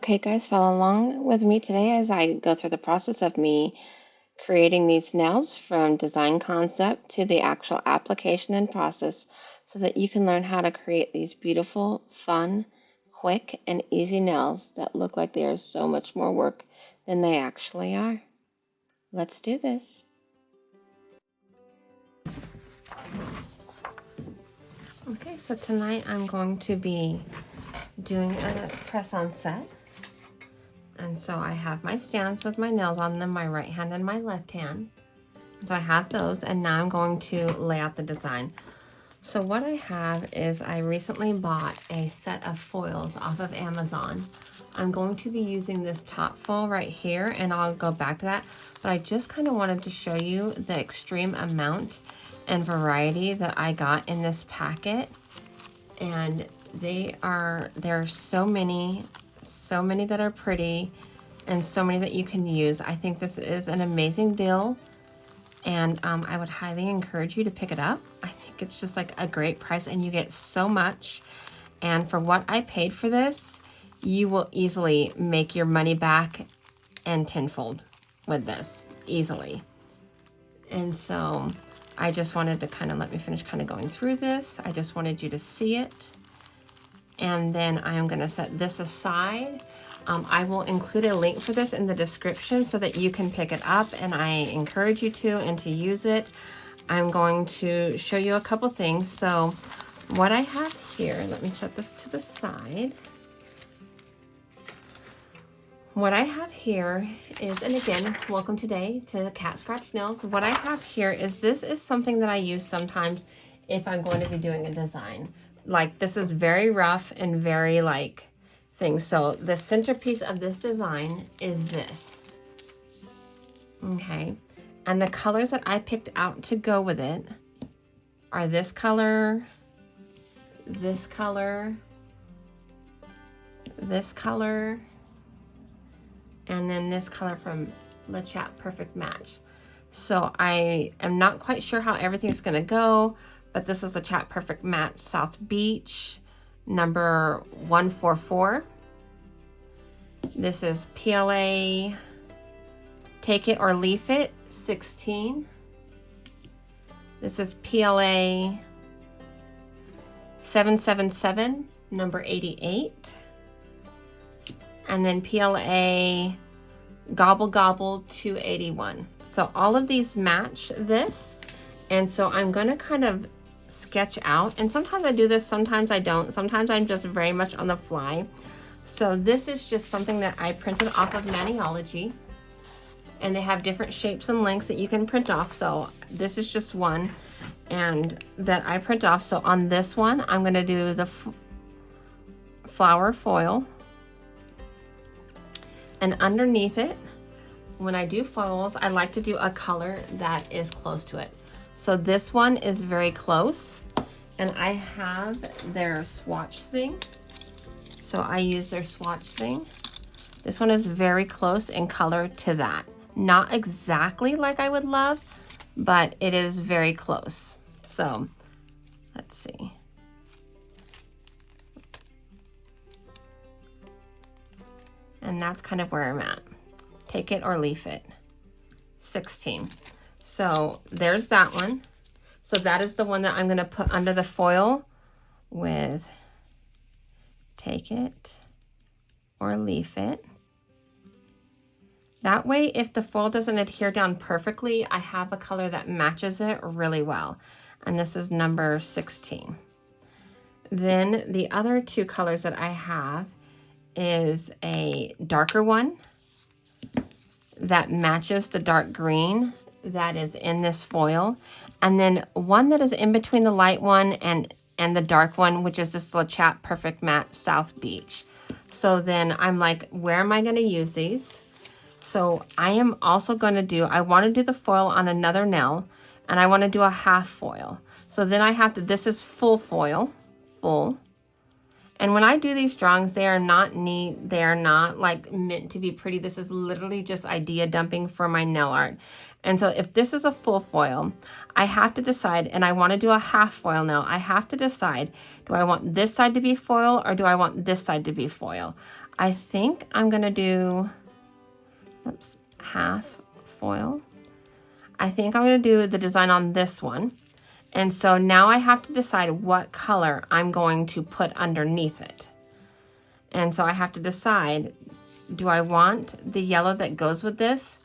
Okay, guys, follow along with me today as I go through the process of me creating these nails from design concept to the actual application and process so that you can learn how to create these beautiful, fun, quick, and easy nails that look like they are so much more work than they actually are. Let's do this. Okay, so tonight I'm going to be doing a press-on set. And so I have my stands with my nails on them, my right hand and my left hand. So I have those, and now I'm going to lay out the design. So what I have is I recently bought a set of foils off of Amazon. I'm going to be using this top foil right here, and I'll go back to that. But I just kind of wanted to show you the extreme amount and variety that I got in this packet. And there's so many that are pretty and so many that you can use. I think this is an amazing deal, and I would highly encourage you to pick it up. I think it's just like a great price, and you get so much. And for what I paid for this, you will easily make your money back and tenfold with this, easily. And so I just wanted to let me finish going through this. I just wanted you to see it. And then I am going to set this aside. I will include a link for this in the description so that you can pick it up, and I encourage you to and to use it. I'm going to show you a couple things. So what I have here, let me set this to the side. What I have here is, and again, welcome today to Cat Scratch Nails. What I have here is, this is something that I use sometimes if I'm going to be doing a design. Like, this is very rough and very things. So the centerpiece of this design is this. Okay. And the colors that I picked out to go with it are this color, this color, this color, and then this color from Lechat Perfect Match. So I am not quite sure how everything's gonna go, but this is the Lechat Perfect Match South Beach, number 144. This is PLA Take It or Leaf It, 16. This is PLA 777, number 88. And then PLA Gobble Gobble 281. So all of these match this. And so I'm gonna kind of sketch out, and sometimes I do this, sometimes I don't. Sometimes I'm just very much on the fly. So this is just something that I printed off of Maniology, and they have different shapes and lengths that you can print off. So this is just one, and that I print off. So on this one, I'm gonna do the flower foil, and underneath it, when I do foils, I like to do a color that is close to it. So this one is very close, and I have their swatch thing. So I use their swatch thing. This one is very close in color to that. Not exactly like I would love, but it is very close. So let's see. And that's kind of where I'm at. Take It or Leaf It, 16. So there's that one. So that is the one that I'm gonna put under the foil with Take It or Leaf It. That way, if the foil doesn't adhere down perfectly, I have a color that matches it really well. And this is number 16. Then the other two colors that I have is a darker one that matches the dark green that is in this foil, and then one that is in between the light one and the dark one, which is this Lechat Perfect Match South Beach. So then I'm like, where am I going to use these? So I am also going to do, I want to do the foil on another nail, and I want to do a half foil. So then I have to, this is full foil, full. And when I do these drawings, they are not neat. They are not meant to be pretty. This is literally just idea dumping for my nail art. And so if this is a full foil, I have to decide, and I want to do a half foil nail. I have to decide, do I want this side to be foil or do I want this side to be foil? I think I'm gonna do, oops, half foil. I think I'm gonna do the design on this one. And so now I have to decide what color I'm going to put underneath it. And so I have to decide, do I want the yellow that goes with this?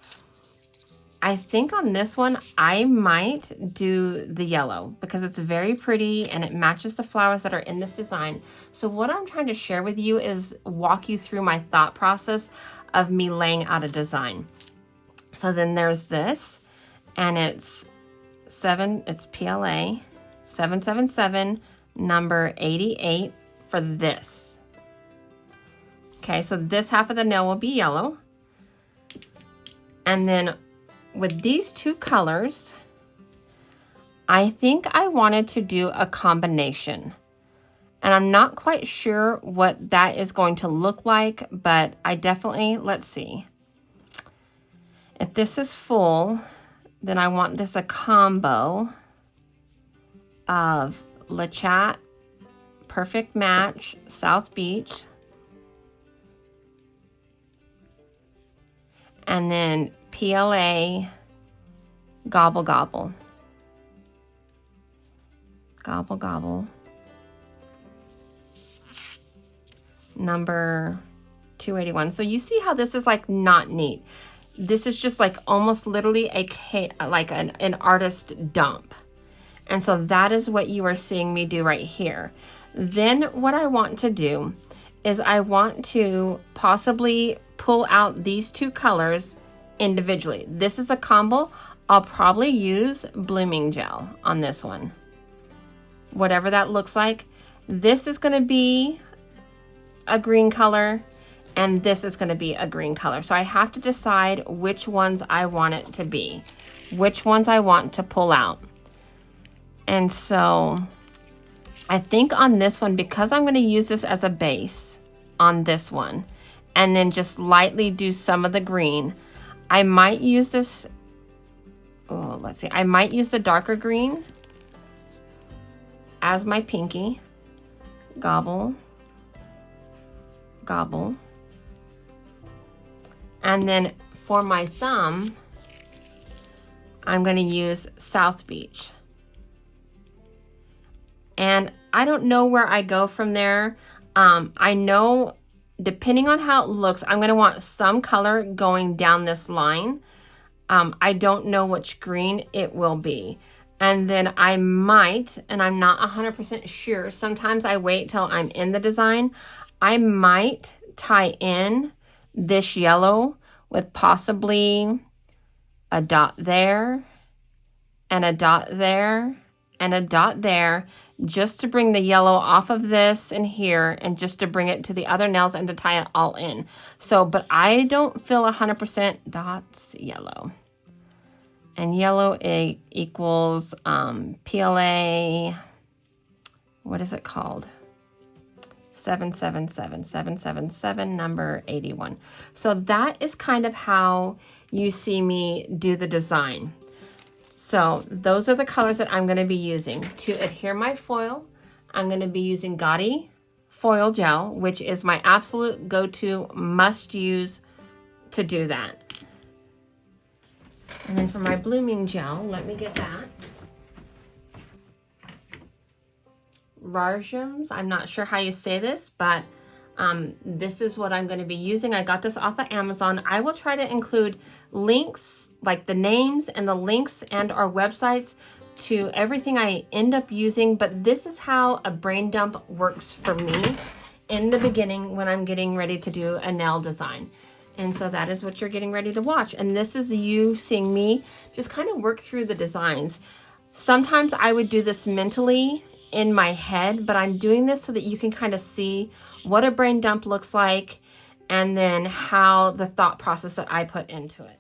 I think on this one, I might do the yellow because it's very pretty and it matches the flowers that are in this design. So what I'm trying to share with you is walk you through my thought process of me laying out a design. So then there's this, and it's PLA 777 number 88 for this. Okay, so this half of the nail will be yellow. And then with these two colors, I think I wanted to do a combination. And I'm not quite sure what that is going to look like, but I definitely, let's see. If this is full, then I want this a combo of Lechat, Perfect Match, South Beach, and then PLA Gobble Gobble. Gobble Gobble. Number 281. So you see how this is like not neat. This is just like almost literally like an artist dump. And so that is what you are seeing me do right here. Then what I want to do is I want to possibly pull out these two colors individually. This is a combo. I'll probably use blooming gel on this one. Whatever that looks like. This is going to be a green color, and this is going to be a green color. So I have to decide which ones I want it to be, which ones I want to pull out. And so I think on this one, because I'm going to use this as a base on this one, and then just lightly do some of the green, I might use this, oh, let's see, I might use the darker green as my pinky. Gobble, gobble. And then for my thumb, I'm going to use South Beach. And I don't know where I go from there. I know depending on how it looks, I'm going to want some color going down this line. I don't know which green it will be. And then I might, and I'm not 100% sure, sometimes I wait till I'm in the design, I might tie in this yellow with possibly a dot there, and a dot there, and a dot there, just to bring the yellow off of this and here, and just to bring it to the other nails and to tie it all in. So, but I don't feel 100% dots yellow. And yellow equals PLA, what is it called? 777 number 81. So that is kind of how you see me do the design. So those are the colors that I'm going to be using. To adhere my foil, I'm going to be using Gotti foil gel, which is my absolute go-to must use to do that. And then for my blooming gel, let me get that. Rarjums, I'm not sure how you say this, but this is what I'm going to be using. I got this off of Amazon. I will try to include links, like the names and the links and our websites to everything I end up using, but this is how a brain dump works for me in the beginning when I'm getting ready to do a nail design. And so that is what you're getting ready to watch. And this is you seeing me just kind of work through the designs. Sometimes I would do this mentally in my head, but I'm doing this so that you can kind of see what a brain dump looks like and then how the thought process that I put into it.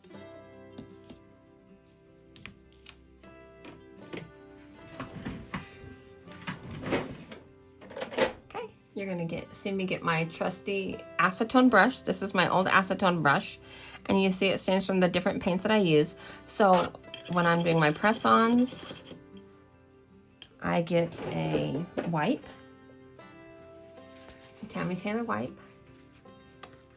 You're gonna see me get my trusty acetone brush. This is my old acetone brush, and you see it stands from the different paints that I use. So when I'm doing my press-ons, I get a wipe, Tammy Taylor wipe,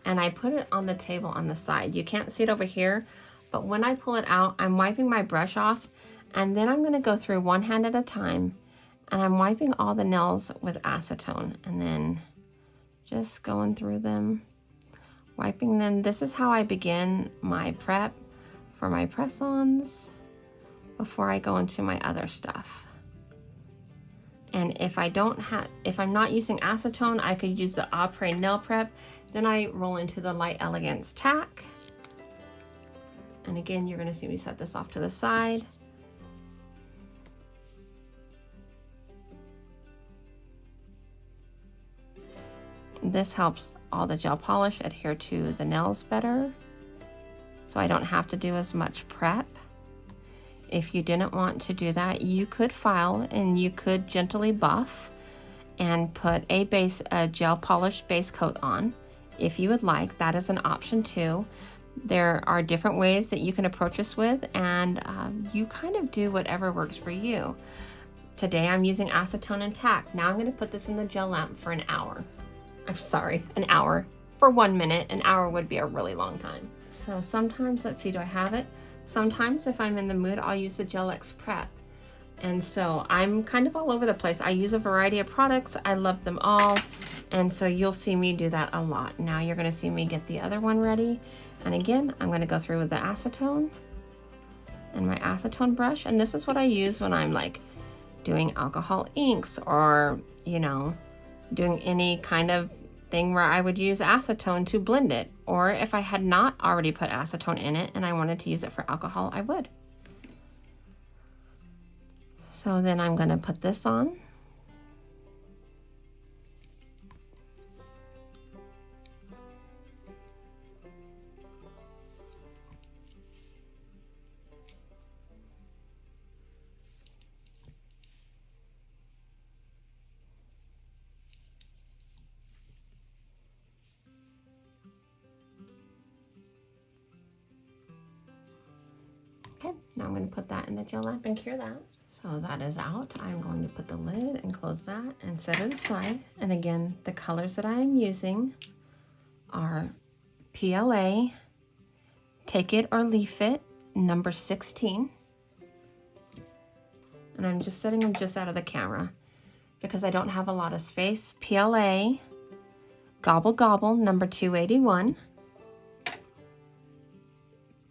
and I put it on the table on the side. You can't see it over here, but when I pull it out, I'm wiping my brush off, and then I'm gonna go through one hand at a time, and I'm wiping all the nails with acetone, and then just going through them, wiping them. This is how I begin my prep for my press-ons before I go into my other stuff. And if I'm not using acetone, I could use the Après nail prep. Then I roll into the Light Elegance tack. And again, you're gonna see me set this off to the side. This helps all the gel polish adhere to the nails better, so I don't have to do as much prep. If you didn't want to do that, you could file and you could gently buff and put a gel polish base coat on if you would like. That is an option too. There are different ways that you can approach this with, and you kind of do whatever works for you. Today I'm using acetone and tack. Now I'm going to put this in the gel lamp for an hour. I'm sorry, an hour. For 1 minute, an hour would be a really long time. So sometimes, let's see, do I have it? Sometimes if I'm in the mood, I'll use the Gel X Prep. And so I'm kind of all over the place. I use a variety of products. I love them all. And so you'll see me do that a lot. Now you're gonna see me get the other one ready. And again, I'm gonna go through with the acetone and my acetone brush. And this is what I use when I'm like doing alcohol inks, or, you know, doing any kind of thing where I would use acetone to blend it. Or if I had not already put acetone in it and I wanted to use it for alcohol, I would. So then I'm gonna put this on. Okay, now I'm going to put that in the gel lamp and cure that. So that is out. I'm going to put the lid and close that and set it aside. And again, the colors that I am using are PLA Take It or Leave It number 16. And I'm just setting them just out of the camera because I don't have a lot of space. PLA Gobble Gobble number 281.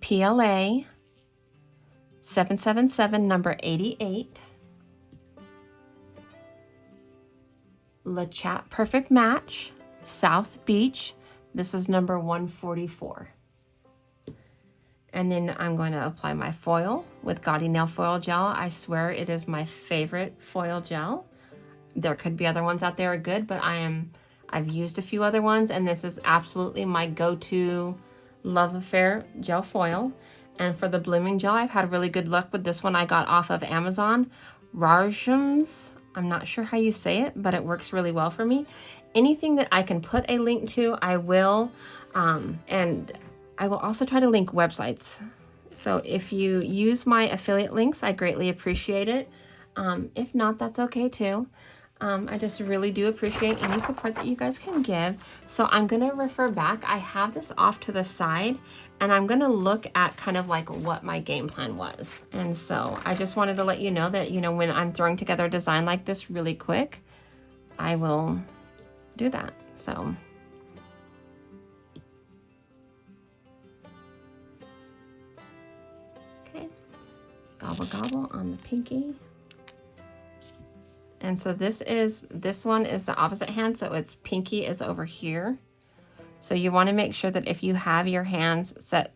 PLA 777 number 88. Lechat Perfect Match South Beach. This is number 144. And then I'm going to apply my foil with Gotti Nail Foil Gel. I swear it is my favorite foil gel. There could be other ones out there are good, but I've used a few other ones, and this is absolutely my go-to love affair gel foil. And for the blooming gel, I've had really good luck with this one I got off of Amazon. Rarjums, I'm not sure how you say it, but it works really well for me. Anything that I can put a link to, I will. And I will also try to link websites. So if you use my affiliate links, I greatly appreciate it. If not, that's okay too. I just really do appreciate any support that you guys can give. So I'm gonna refer back. I have this off to the side, and I'm gonna look at kind of like what my game plan was. And so I just wanted to let you know that, you know, when I'm throwing together a design like this really quick, I will do that. So okay, gobble gobble on the pinky. And so this one is the opposite hand, so its pinky is over here. So you want to make sure that if you have your hands set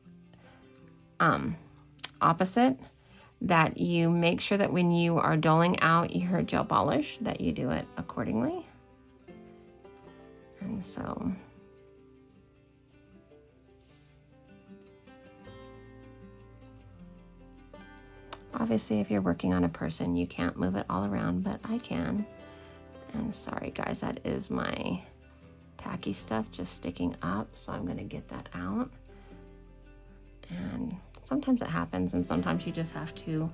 opposite, that you make sure that when you are doling out your gel polish, that you do it accordingly. And so obviously, if you're working on a person, you can't move it all around, but I can. And sorry guys, that is my tacky stuff just sticking up, so I'm gonna get that out. And sometimes it happens, and sometimes you just have to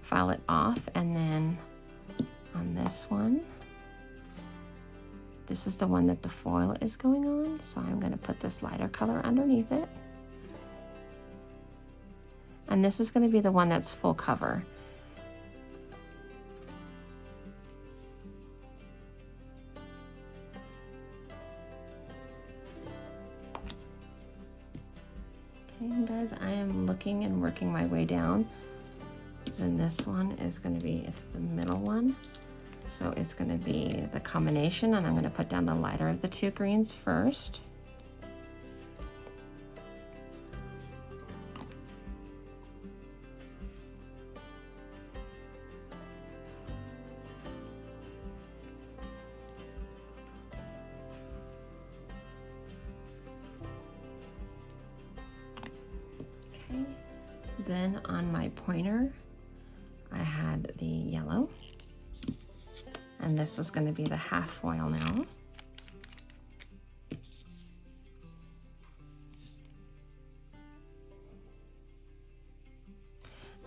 file it off. And then on this one, This is the one that the foil is going on, so I'm going to put this lighter color underneath it. And this is going to be the one that's full cover. Okay, guys, I am looking and working my way down. Then this one is going to be, it's the middle one. So it's going to be the combination, and I'm going to put down the lighter of the two greens first. Okay, then on my pointer, I had the yellow. And this was going to be the half foil now.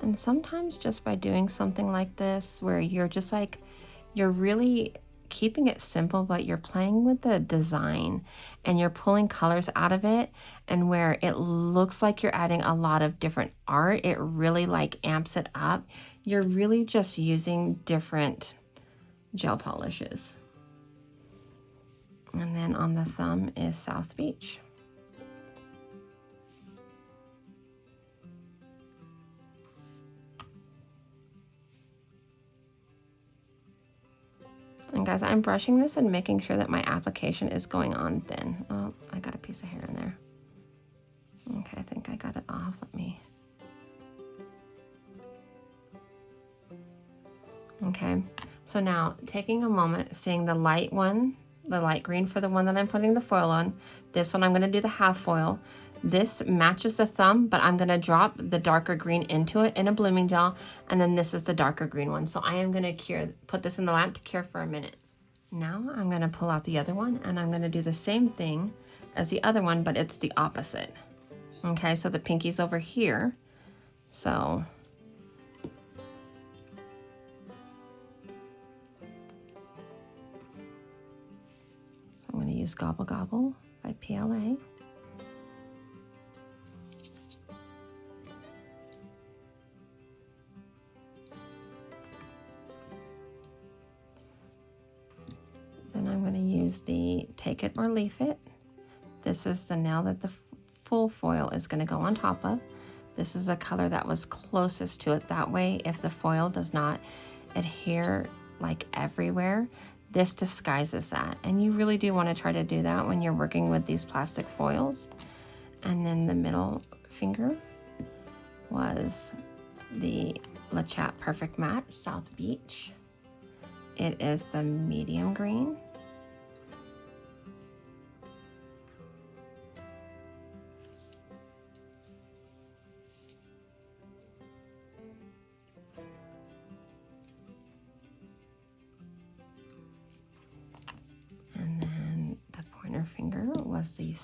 And sometimes just by doing something like this, where you're just like, you're really keeping it simple, but you're playing with the design and you're pulling colors out of it, and where it looks like you're adding a lot of different art, it really like amps it up. You're really just using different gel polishes. And then on the thumb is South Beach. And guys, I'm brushing this and making sure that my application is going on thin. Oh, I got a piece of hair in there. Okay, I think I got it off. Let me. Okay, so now taking a moment, seeing the light one, the light green for the one that I'm putting the foil on. This one I'm going to do the half foil. This matches the thumb, but I'm going to drop the darker green into it in a blooming gel, and then this is the darker green one. So I am going to cure, put this in the lamp to cure for a minute. Now I'm going to pull out the other one, and I'm going to do the same thing as the other one, but it's the opposite. Okay, so the pinky's over here. So I'm going to use Gobble Gobble by PLA. Then I'm going to use the Take It or Leave It. This is the nail that the full foil is going to go on top of. This is a color that was closest to it. That way, if the foil does not adhere like everywhere, this disguises that. And you really do want to try to do that when you're working with these plastic foils. And then the middle finger was the Lechat Perfect Matte South Beach. It is the medium green. And then the pointer finger was the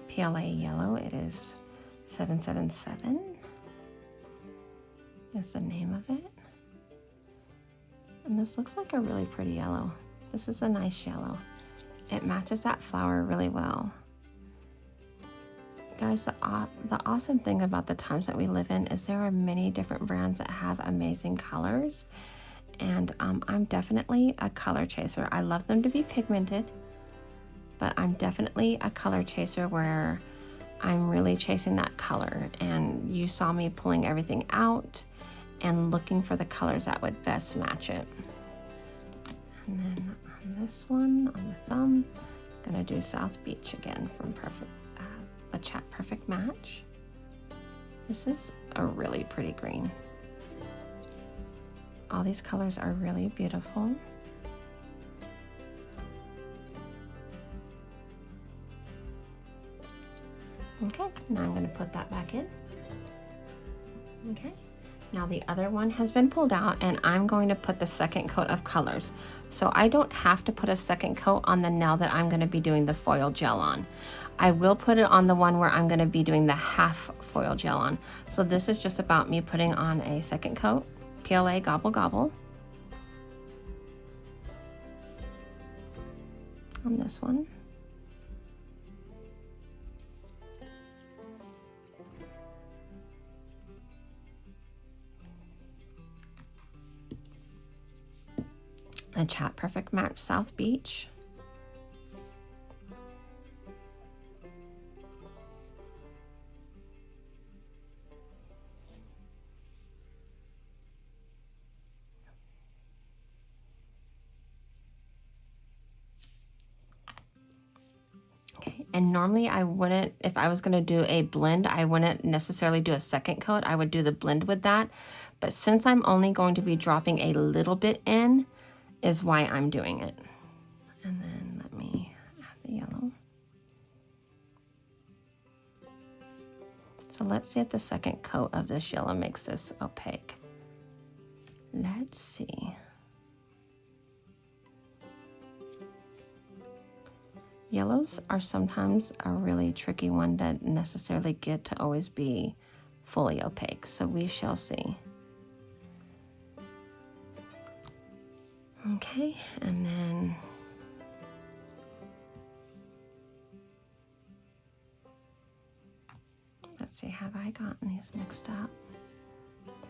PLA yellow. It is 777 is the name of it. And this looks like a really pretty yellow. This is a nice yellow. It matches that flower really well. Guys, the awesome thing about the times that we live in is there are many different brands that have amazing colors. And I'm definitely a color chaser. I love them to be pigmented, but I'm definitely a color chaser where I'm really chasing that color. And you saw me pulling everything out and looking for the colors that would best match it. And then on this one, on the thumb, I'm gonna do South Beach again from Lechat Perfect Match. This is a really pretty green. All these colors are really beautiful. Okay, now I'm gonna put that back in. Okay. Now the other one has been pulled out, and I'm going to put the second coat of colors. So I don't have to put a second coat on the nail that I'm going to be doing the foil gel on. I will put it on the one where I'm going to be doing the half foil gel on. So this is just about me putting on a second coat, PLA Gobble Gobble. on this one. Lechat Perfect Match South Beach. And normally I wouldn't, if I was going to do a blend, I wouldn't necessarily do a second coat. I would do the blend with that. But since I'm only going to be dropping a little bit in, is why I'm doing it. And then let me add the yellow. So let's see if the second coat of this yellow makes this opaque. Let's see. Yellows are sometimes a really tricky one to necessarily get to always be fully opaque, so we shall see. Okay, and then let's see, have I gotten these mixed up?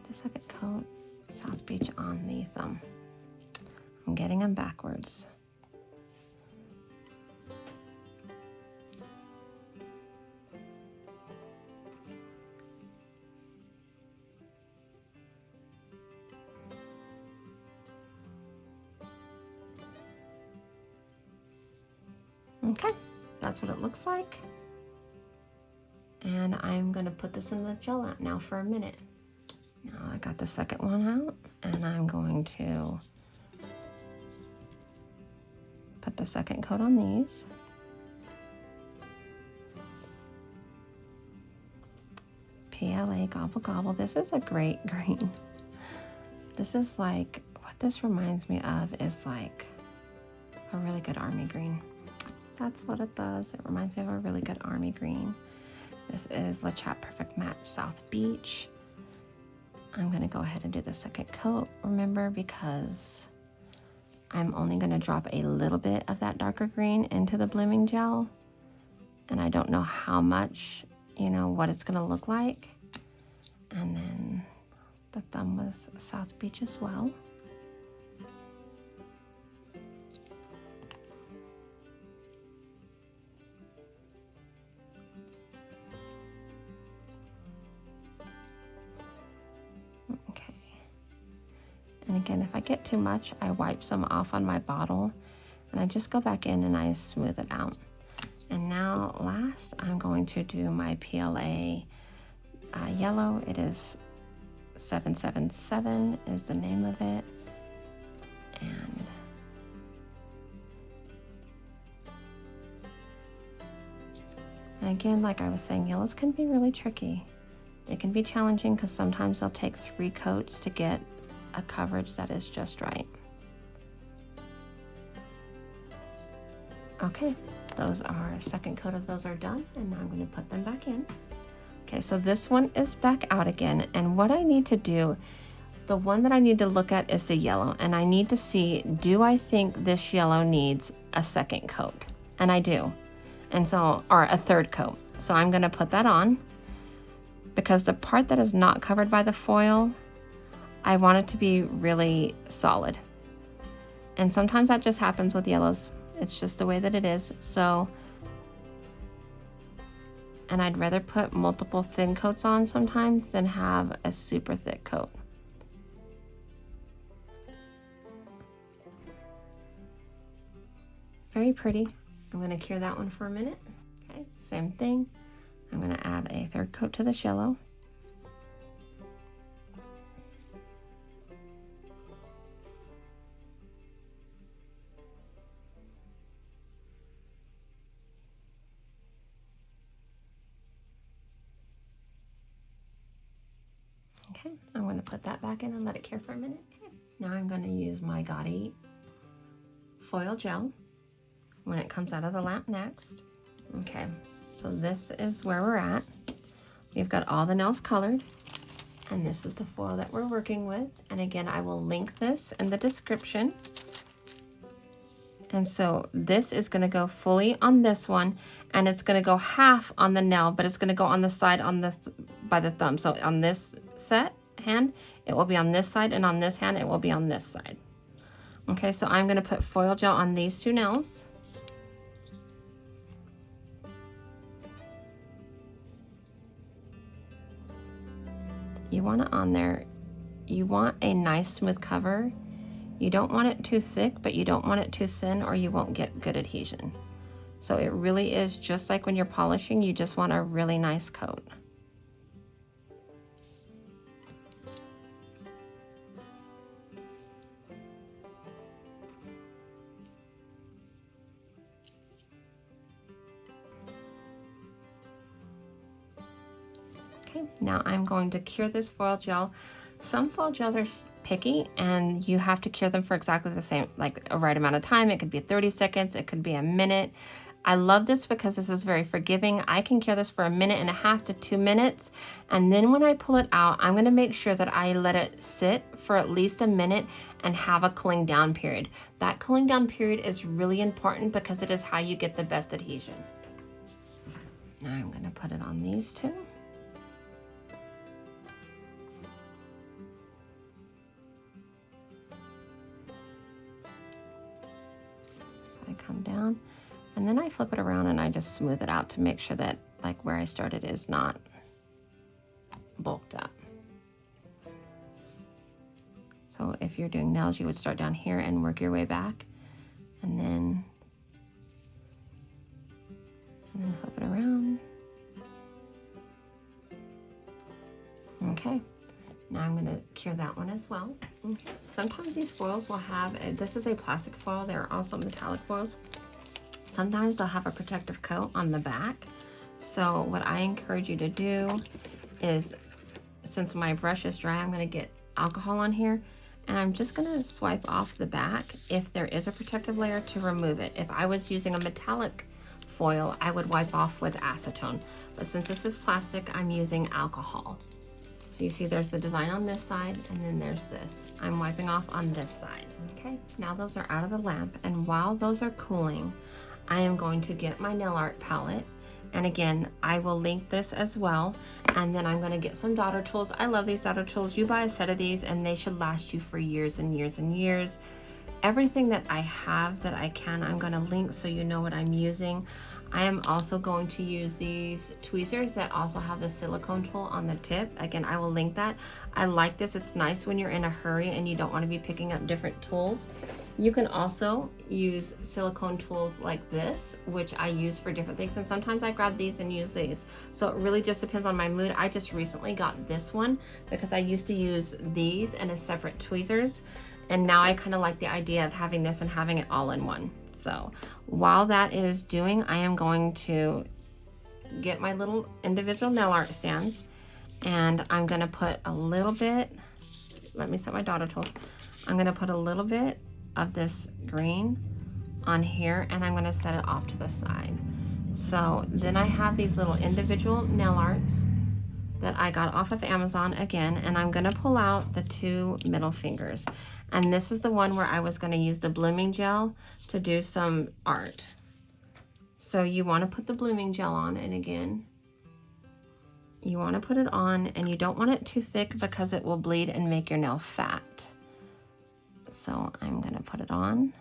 The second coat, South Beach on the thumb. I'm getting them backwards. Okay, that's what it looks like. And I'm gonna put this in the gel lamp now for a minute. Now I got the second one out, and I'm going to put the second coat on these. PLA Gobble Gobble. This is a great green. This is like, what this reminds me of is like a really good army green. That's what it does. It reminds me of a really good army green. This is Lechat Perfect Match South Beach. I'm gonna go ahead and do the second coat, remember, because I'm only gonna drop a little bit of that darker green into the blooming gel. And I don't know how much, you know, what it's gonna look like. And then the thumb was South Beach as well. And again, if I get too much, I wipe some off on my bottle and I just go back in and I smooth it out. And now last, I'm going to do my PLA yellow. It is 777 is the name of it. And again, like I was saying, yellows can be really tricky. It can be challenging because sometimes they'll take 3 coats to get a coverage that is just right. Okay, those are, second coat of those are done, and now I'm going to put them back in. Okay, so this one is back out again, and what I need to do, the one that I need to look at is the yellow, and I need to see, do I think this yellow needs a second coat? And I do, and so, or a third coat. So I'm going to put that on, because the part that is not covered by the foil, I want it to be really solid. And sometimes that just happens with yellows. It's just the way that it is. So, and I'd rather put multiple thin coats on sometimes than have a super thick coat. Very pretty. I'm going to cure that one for a minute. Okay, same thing. I'm going to add a third coat to this yellow. Okay, I'm going to put that back in and let it cure for a minute. Okay. Now I'm going to use my Gotti foil gel when it comes out of the lamp next. Okay, so this is where we're at. We've got all the nails colored, and this is the foil that we're working with. And again, I will link this in the description. And so this is gonna go fully on this one, and it's gonna go half on the nail, but it's gonna go on the side on the by the thumb. So on this hand, it will be on this side, and on this hand, it will be on this side. Okay, so I'm gonna put foil gel on these two nails. You want it on there. You want a nice smooth cover. You don't want it too thick, but you don't want it too thin, or you won't get good adhesion. So it really is just like when you're polishing, you just want a really nice coat. Okay, now I'm going to cure this foil gel. Some foil gels are picky and you have to cure them for exactly the same, like a right amount of time. It could be 30 seconds, it could be a minute. I love this because this is very forgiving. I can cure this for 1.5 minutes to 2 minutes. And then when I pull it out, I'm gonna make sure that I let it sit for at least a minute and have a cooling down period. That cooling down period is really important because it is how you get the best adhesion. Now I'm gonna put it on these two. I come down and then I flip it around and I just smooth it out to make sure that like where I started is not bulked up. So if you're doing nails, you would start down here and work your way back and then flip it around. Okay. Now I'm going to cure that one as well. Sometimes these foils will have, this is a plastic foil, there are also metallic foils. Sometimes they'll have a protective coat on the back. So what I encourage you to do is, since my brush is dry, I'm going to get alcohol on here and I'm just going to swipe off the back if there is a protective layer to remove it. If I was using a metallic foil, I would wipe off with acetone. But since this is plastic, I'm using alcohol. So you see there's the design on this side and then there's this. I'm wiping off on this side. Okay, now those are out of the lamp, and while those are cooling, I am going to get my nail art palette. And again, I will link this as well. And then I'm gonna get some daughter tools. I love these daughter tools. You buy a set of these and they should last you for years and years and years. Everything that I have that I can, I'm gonna link so you know what I'm using. I am also going to use these tweezers that also have the silicone tool on the tip. Again, I will link that. I like this. It's nice when you're in a hurry and you don't want to be picking up different tools. You can also use silicone tools like this, which I use for different things. And sometimes I grab these and use these. So it really just depends on my mood. I just recently got this one because I used to use these and a separate tweezers. And now I kind of like the idea of having this and having it all in one. So while that is doing, I am going to get my little individual nail art stands and I'm going to put a little bit, let me set my daughter tools. I'm going to put a little bit of this green on here and I'm going to set it off to the side. So then I have these little individual nail arts that I got off of Amazon again, and I'm going to pull out the 2 middle fingers. And this is the one where I was going to use the blooming gel to do some art. So you want to put the blooming gel on, and again, you want to put it on, and you don't want it too thick because it will bleed and make your nail fat. So I'm going to put it on,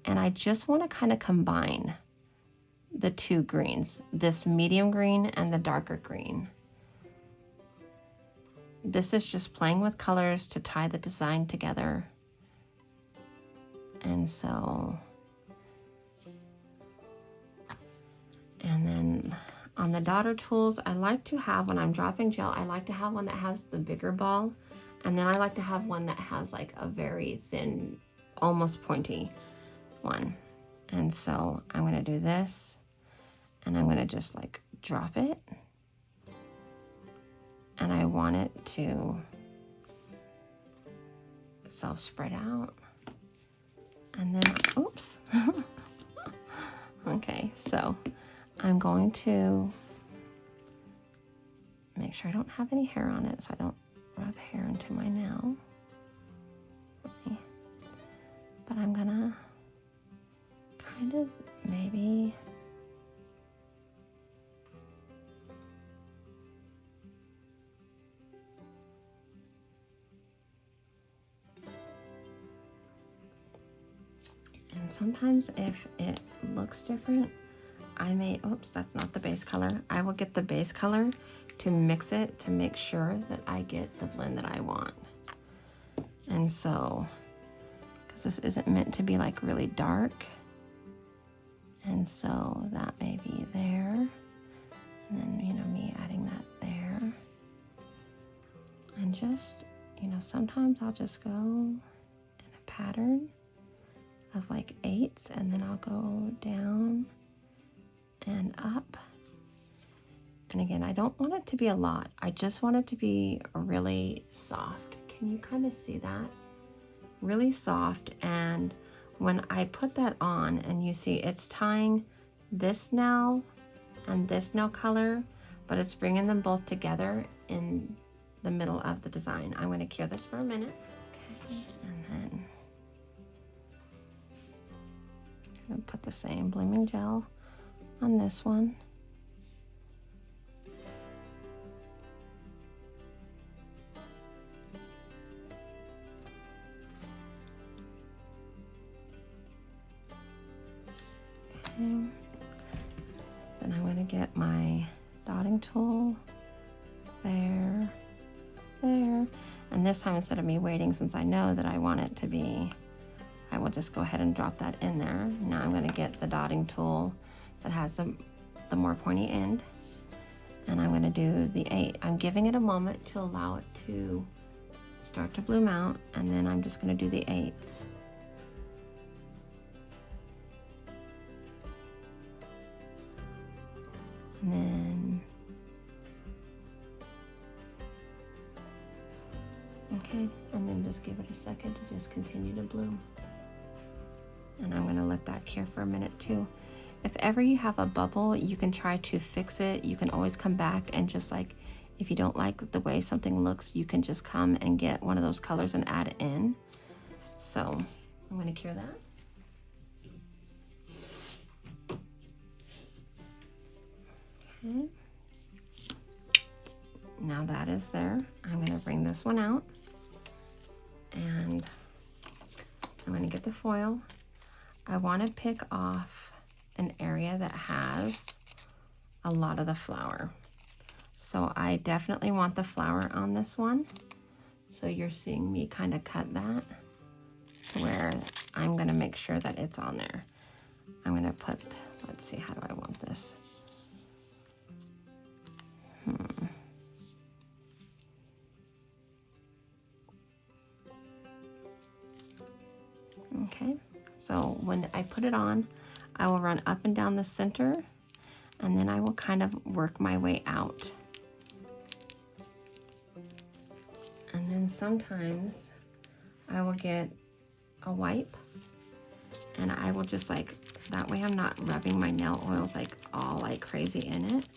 and I just want to kind of combine the 2 greens, this medium green and the darker green. This is just playing with colors to tie the design together. And so, and then on the daughter tools, I like to have, when I'm dropping gel, I like to have one that has the bigger ball. And then I like to have one that has like a very thin, almost pointy one. And so I'm gonna do this. And I'm gonna just like drop it. And I want it to self-spread out. And then, oops. Okay, so I'm going to make sure I don't have any hair on it so I don't rub hair into my nail. But but I'm gonna kind of maybe and sometimes if it looks different, I may, oops, that's not the base color. I will get the base color to mix it to make sure that I get the blend that I want. And so, because this isn't meant to be like really dark, and so that may be there. And then, you know, me adding that there. And just, you know, sometimes I'll just go in a pattern of like 8s, and then I'll go down and up. And again, I don't want it to be a lot. I just want it to be really soft. Can you kind of see that? Really soft. And when I put that on, and you see it's tying this nail and this nail color, but it's bringing them both together in the middle of the design. I'm going to cure this for a minute. Okay. And then I'm going to put the same blooming gel on this one. Okay. Then I'm going to get my dotting tool there, there, and this time, instead of me waiting, since I know that I want it to be, I will just go ahead and drop that in there. Now I'm going to get the dotting tool that has the more pointy end, and I'm going to do the 8. I'm giving it a moment to allow it to start to bloom out, and then I'm just going to do the 8s. And then, okay, and then just give it a second to just continue to bloom. And I'm going to let that cure for a minute too. If ever you have a bubble, you can try to fix it. You can always come back and just like, if you don't like the way something looks, you can just come and get one of those colors and add it in. So I'm going to cure that. Okay. Now that is there, I'm going to bring this one out, and I'm going to get the foil. I want to pick off an area that has a lot of the flower. So I definitely want the flower on this one. So you're seeing me kind of cut that to where I'm going to make sure that it's on there. I'm going to put, let's see, how do I want this? Okay, so when I put it on, I will run up and down the center, and then I will kind of work my way out. And then sometimes I will get a wipe, and I will just like, that way I'm not rubbing my nail oils like all like crazy in it.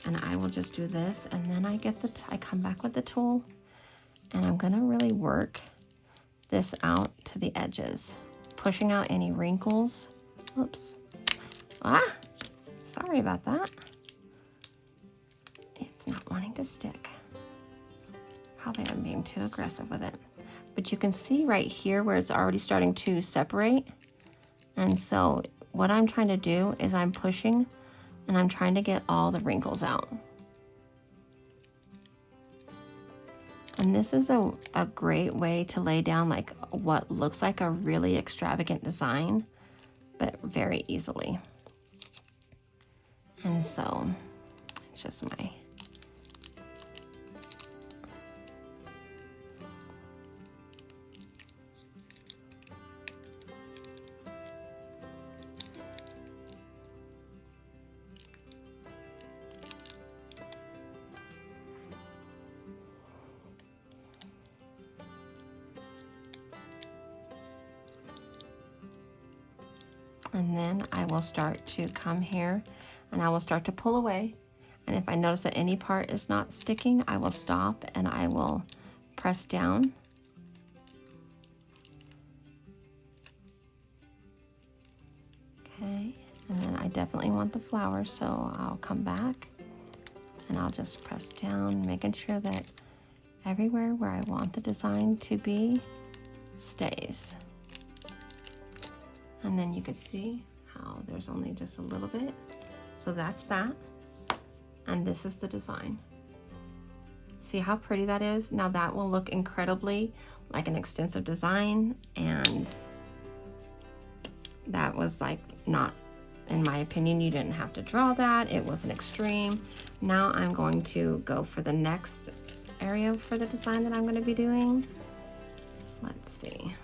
And I will just do this, and then I get I come back with the tool, and I'm gonna really work this out to the edges, pushing out any wrinkles. Oops. Ah, sorry about that. It's not wanting to stick. Probably I'm being too aggressive with it. But you can see right here where it's already starting to separate. And so what I'm trying to do is I'm pushing, and I'm trying to get all the wrinkles out. And this is a great way to lay down like what looks like a really extravagant design, but very easily. And so it's just my, and then I will start to come here, and I will start to pull away. And if I notice that any part is not sticking, I will stop and I will press down. definitely want the flowers, so I'll come back and I'll just press down, making sure that everywhere where I want the design to be stays. And then you can see how there's only just a little bit. So that's that. And this is the design. See how pretty that is? Now that will look incredibly like an extensive design, and that was like not, in my opinion, you didn't have to draw that. It wasn't extreme. Now I'm going to go for the next area for the design that I'm going to be doing. Let's see.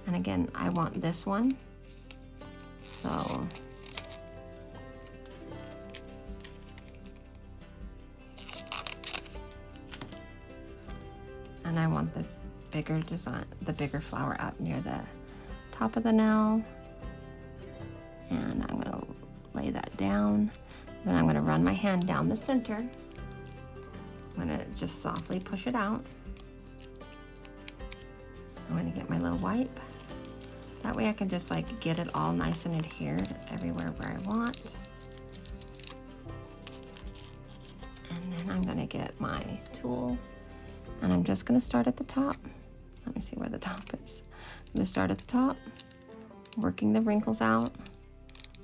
And again, I want this one. So and I want the bigger design, the bigger flower up near the top of the nail. And I'm going to lay that down. Then I'm going to run my hand down the center. I'm going to just softly push it out. I'm going to get my little wipe. That way I can just like get it all nice and adhered everywhere where I want. And then I'm going to get my tool, and I'm just going to start at the top. Let me see where the top is. I'm going to start at the top, working the wrinkles out,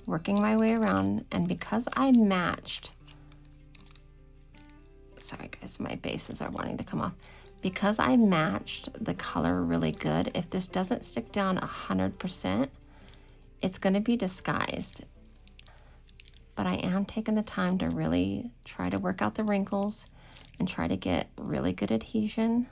working my way around. And because I matched, sorry guys, my bases are wanting to come off. Because I matched the color really good, if this doesn't stick down 100%, it's going to be disguised. But I am taking the time to really try to work out the wrinkles and try to get really good adhesion.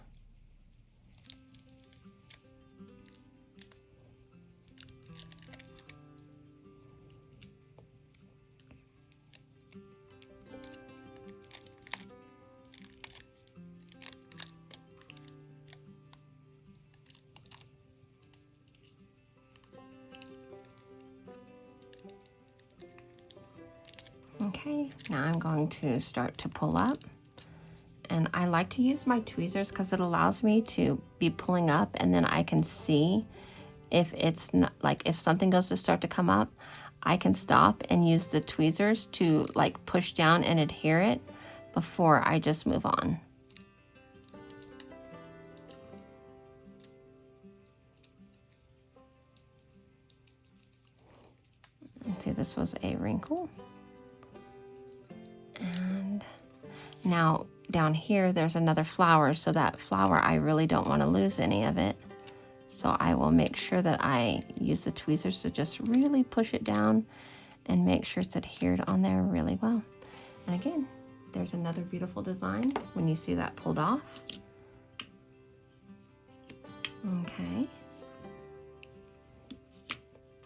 Okay, now I'm going to start to pull up. And I like to use my tweezers because it allows me to be pulling up, and then I can see if it's not, like if something goes to start to come up, I can stop and use the tweezers to like push down and adhere it before I just move on. And see, this was a wrinkle. And now down here, there's another flower. So that flower, I really don't want to lose any of it. So I will make sure that I use the tweezers to just really push it down and make sure it's adhered on there really well. And again, there's another beautiful design when you see that pulled off. Okay.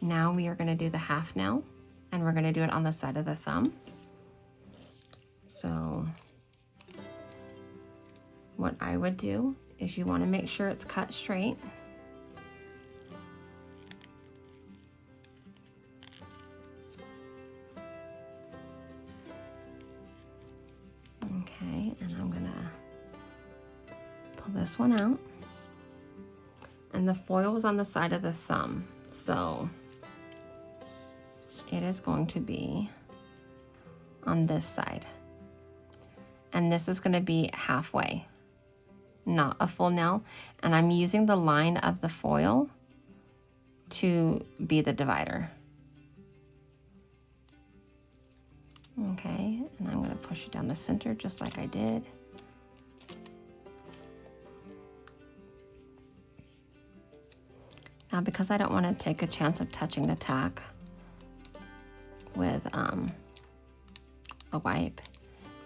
Now we are going to do the half nail, and we're going to do it on the side of the thumb. So what I would do is you want to make sure it's cut straight. Okay, and I'm gonna pull this one out. And the foil was on the side of the thumb, so it is going to be on this side. And this is going to be halfway, not a full nail. And I'm using the line of the foil to be the divider. Okay, and I'm going to push it down the center just like I did. Now, because I don't want to take a chance of touching the tack with a wipe,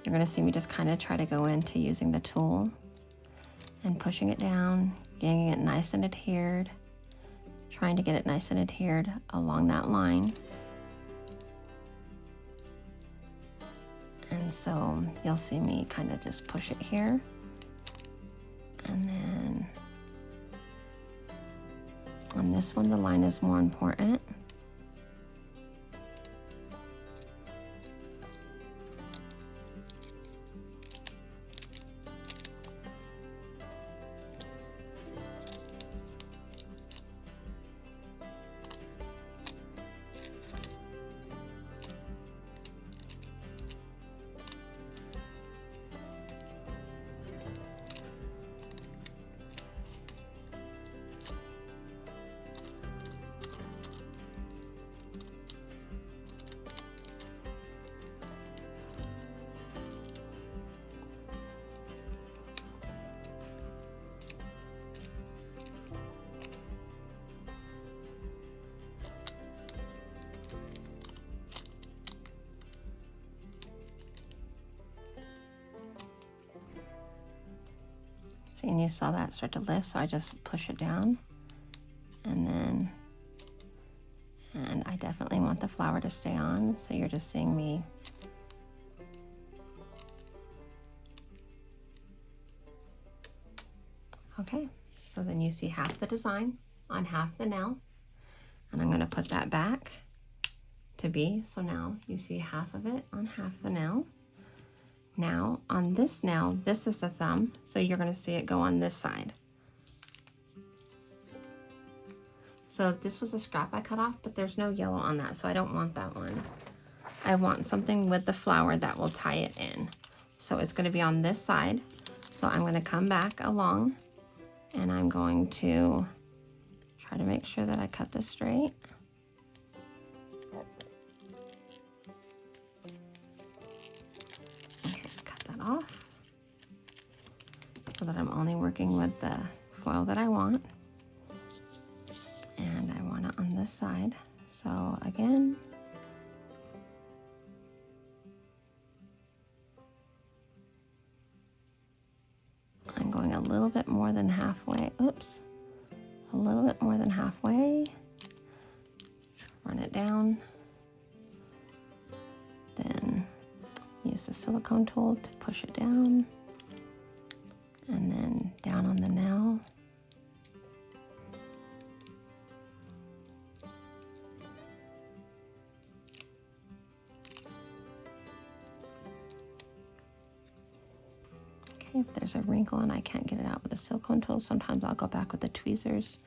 you're going to see me just kind of try to go into using the tool and pushing it down, getting it nice and adhered, trying to get it nice and adhered along that line. And so you'll see me kind of just push it here, and then on this one the line is more important. See, and you saw that start to lift, so I just push it down, and I definitely want the flower to stay on, so you're just seeing me okay. So then you see half the design on half the nail, and I'm going to put that back to be, so now you see half of it on half the nail. Now on this nail, this is the thumb, so you're going to see it go on this side. So this was a scrap I cut off, but there's no yellow on that, so I don't want that one. I want something with the flower that will tie it in. So it's going to be on this side. So I'm going to come back along, and I'm going to try to make sure that I cut this straight. Okay, cut that off so that I'm only working with the foil that I want. And I want it on this side. So again, I'm going a little bit more than halfway. Oops, a little bit more than halfway. Run it down. Then use the silicone tool to push it down. And then down on the nail. If there's a wrinkle and I can't get it out with a silicone tool, sometimes I'll go back with the tweezers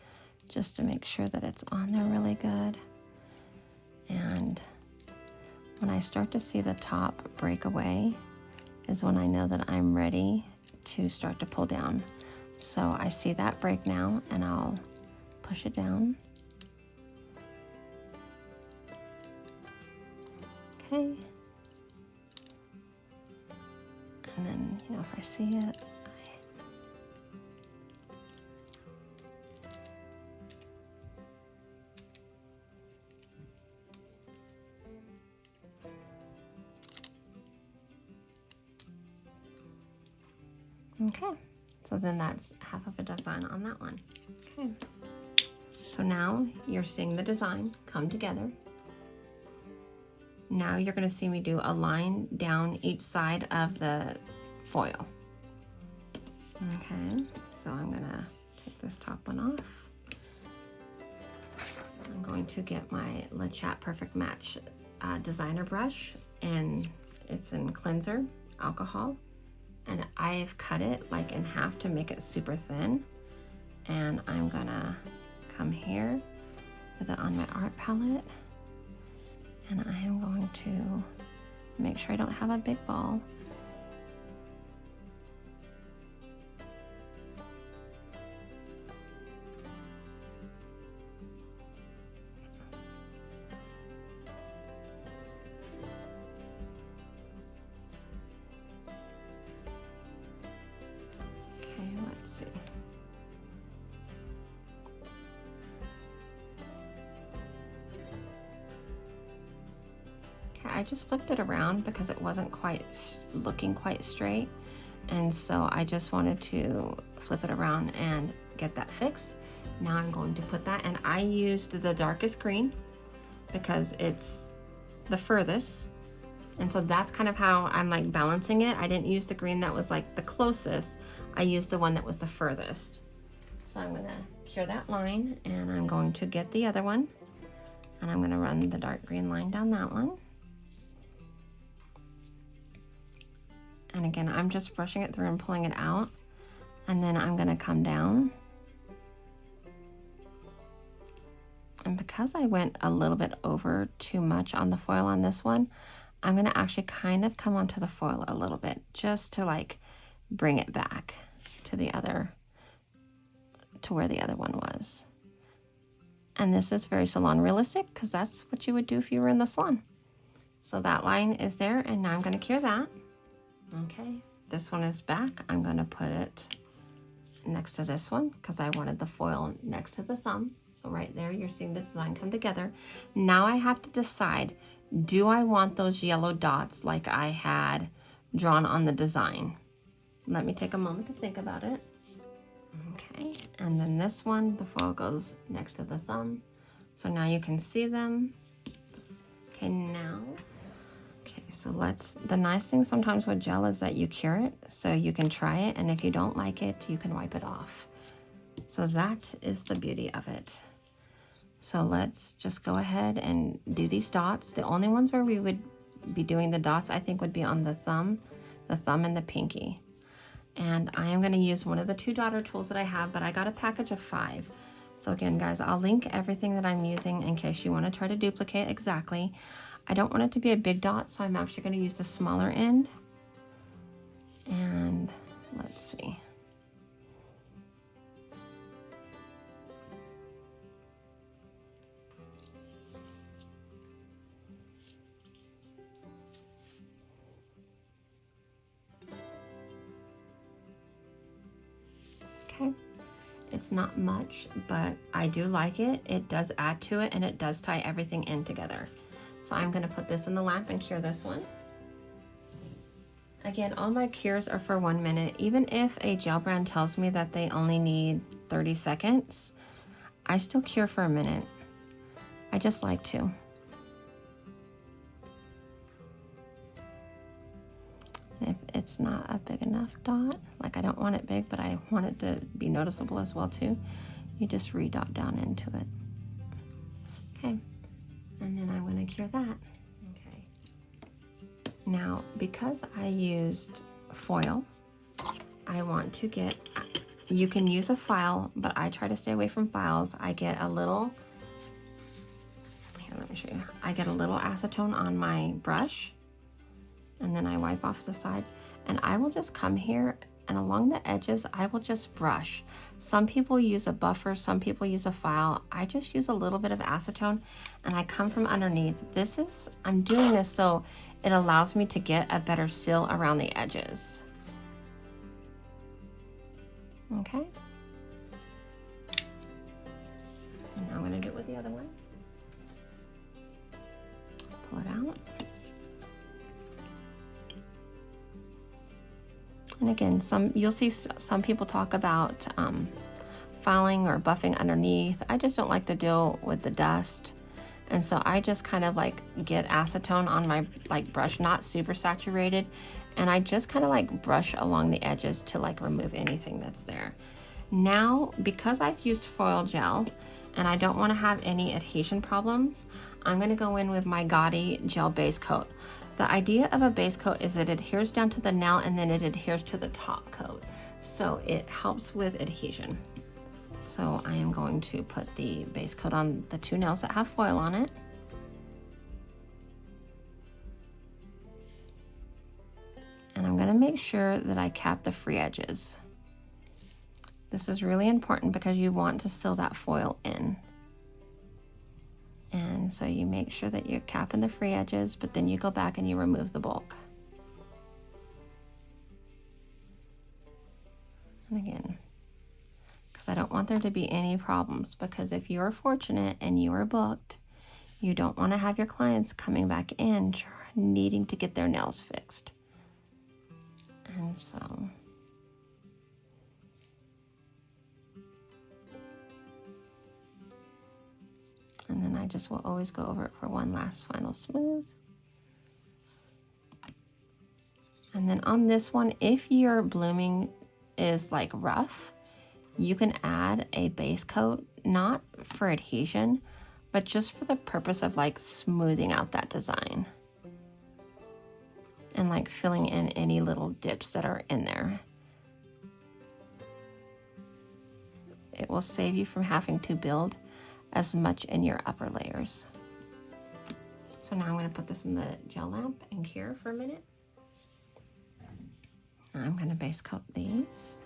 just to make sure that it's on there really good. And when I start to see the top break away is when I know that I'm ready to start to pull down. So I see that break now, and I'll push it down. Okay. And then, you know, if I see it, okay, so then that's half of a design on that one. Okay, so now you're seeing the design come together. Now you're going to see me do a line down each side of the foil. Okay, so I'm going to take this top one off. I'm going to get my Lechat Perfect Match designer brush, and it's in cleanser, alcohol, and I've cut it like in half to make it super thin. And I'm going to come here with it on my art palette. And I am going to make sure I don't have a big ball. Okay, let's see. I just flipped it around because it wasn't quite looking quite straight, and so I just wanted to flip it around and get that fixed. Now I'm going to put that, and I used the darkest green because it's the furthest, and so that's kind of how I'm like balancing it. I didn't use the green that was like the closest, I used the one that was the furthest. So I'm gonna cure that line, and I'm going to get the other one, and I'm gonna run the dark green line down that one. And again, I'm just brushing it through and pulling it out. And then I'm gonna come down. And because I went a little bit over too much on the foil on this one, I'm gonna actually kind of come onto the foil a little bit just to like bring it back to the other, to where the other one was. And this is very salon realistic because that's what you would do if you were in the salon. So that line is there, and now I'm gonna cure that. Okay, this one is back. I'm going to put it next to this one because I wanted the foil next to the thumb. So right there, you're seeing the design come together. Now I have to decide, do I want those yellow dots like I had drawn on the design? Let me take a moment to think about it. Okay, and then this one, the foil goes next to the thumb. So now you can see them. Okay, now, okay, so the nice thing sometimes with gel is that you cure it, so you can try it, and if you don't like it, you can wipe it off. So that is the beauty of it. So let's just go ahead and do these dots. The only ones where we would be doing the dots, I think, would be on the thumb and the pinky. And I am going to use one of the 2 daughter tools that I have, but I got a package of 5. So again, guys, I'll link everything that I'm using in case you want to try to duplicate exactly. I don't want it to be a big dot, so I'm actually going to use the smaller end. And let's see. Okay, it's not much, but I do like it. It does add to it, and it does tie everything in together. So I'm going to put this in the lamp and cure this one. Again, all my cures are for 1 minute. Even if a gel brand tells me that they only need 30 seconds, I still cure for a minute. I just like to. If it's not a big enough dot, like I don't want it big, but I want it to be noticeable as well too, you just redot down into it. Okay, and then I'm going to cure that. Okay. Now, because I used foil, I want to get, you can use a file, but I try to stay away from files. I get a little, here, let me show you. I get a little acetone on my brush, and then I wipe off the side, and I will just come here and along the edges, I will just brush. Some people use a buffer, some people use a file. I just use a little bit of acetone, and I come from underneath. I'm doing this so it allows me to get a better seal around the edges. Okay. And now I'm gonna do it with the other one. Pull it out. And again, you'll see some people talk about filing or buffing underneath. I just don't like to deal with the dust. And so I just kind of like get acetone on my brush, not super saturated. And I just kind of like brush along the edges to like remove anything that's there. Now, because I've used foil gel and I don't want to have any adhesion problems, I'm going to go in with my Gotti gel base coat. The idea of a base coat is it adheres down to the nail and then it adheres to the top coat. So it helps with adhesion. So I am going to put the base coat on the 2 nails that have foil on it. And I'm going to make sure that I cap the free edges. This is really important because you want to seal that foil in. And so you make sure that you're capping the free edges, but then you go back and you remove the bulk. And again, because I don't want there to be any problems, because if you're fortunate and you are booked, you don't want to have your clients coming back in needing to get their nails fixed. And so and then I just will always go over it for one last final smooth. And then on this one, if your blooming is like rough, you can add a base coat, not for adhesion, but just for the purpose of like smoothing out that design and like filling in any little dips that are in there. It will save you from having to build as much in your upper layers. So now I'm going to put this in the gel lamp and cure for a minute. I'm going to base coat these.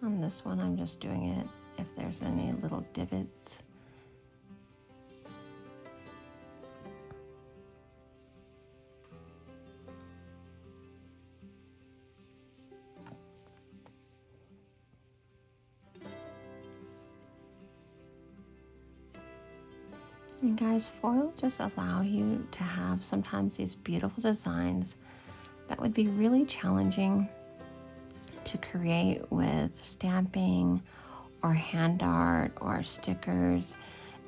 On this one, I'm just doing it if there's any little divots. And guys, foil just allow you to have sometimes these beautiful designs that would be really challenging to create with stamping or hand art or stickers.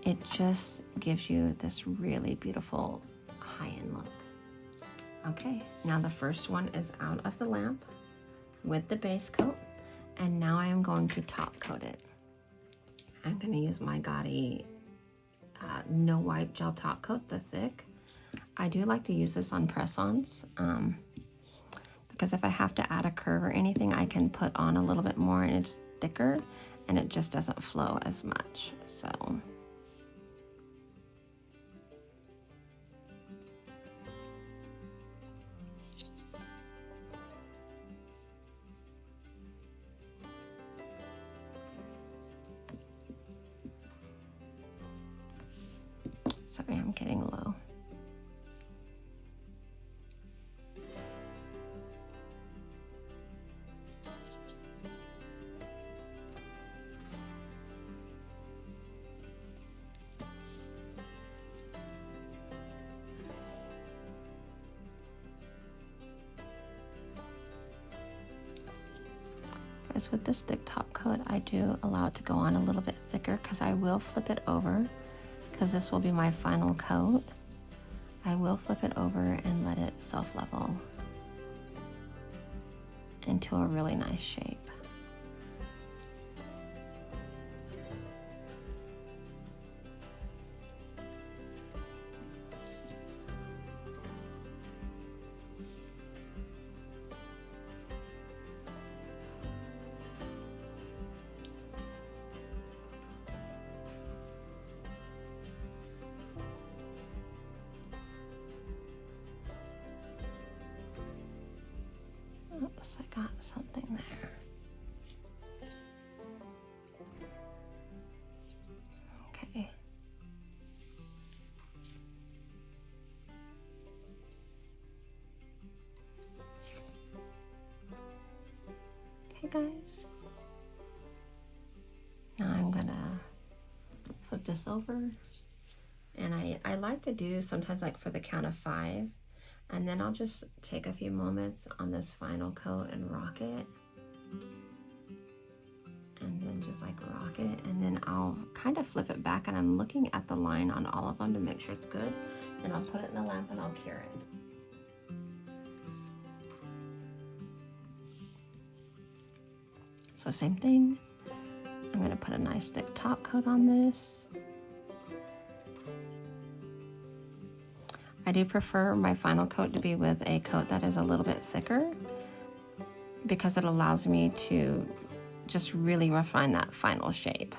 It just gives you this really beautiful high-end look. Okay, now the first one is out of the lamp with the base coat, and now I am going to top coat it. I'm going to use my Gotti No Wipe Gel Top Coat, the thick. I do like to use this on press-ons because if I have to add a curve or anything, I can put on a little bit more and it's thicker and it just doesn't flow as much. So sorry, I'm getting low. As with this thick top coat, I do allow it to go on a little bit thicker because I will flip it over, because this will be my final coat. I will flip it over and let it self-level into a really nice shape. Oops, I got something there. Okay. Okay, guys. Now I'm gonna flip this over. And I like to do sometimes like for the count of 5. And then I'll just take a few moments on this final coat and rock it. And then just like rock it. And then I'll kind of flip it back and I'm looking at the line on all of them to make sure it's good. And I'll put it in the lamp and I'll cure it. So same thing. I'm gonna put a nice thick top coat on this. I do prefer my final coat to be with a coat that is a little bit thicker because it allows me to just really refine that final shape.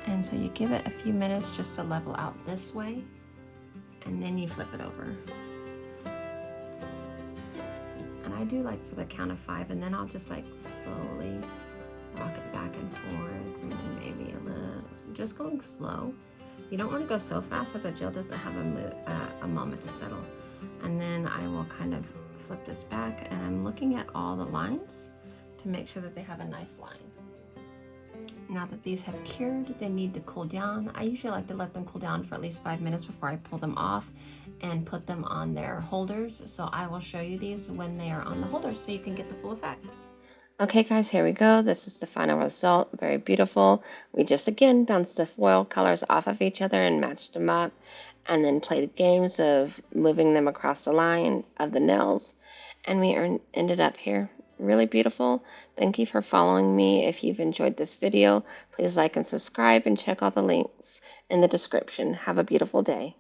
And so you give it a few minutes just to level out this way, and then you flip it over. And I do like for the count of 5, and then I'll just like slowly rock it back and forth, and then maybe a little, so just going slow. You don't want to go so fast that the gel doesn't have a moment to settle. And then I will kind of flip this back, and I'm looking at all the lines to make sure that they have a nice line. Now that these have cured, they need to cool down. I usually like to let them cool down for at least 5 minutes before I pull them off and put them on their holders. So I will show you these when they are on the holders so you can get the full effect. Okay guys, here we go. This is the final result. Very beautiful. We just again bounced the foil colors off of each other and matched them up. and then played games of moving them across the line of the nails, and we ended up here. Really beautiful. Thank you for following me. If you've enjoyed this video, please like and subscribe and check all the links in the description. Have a beautiful day.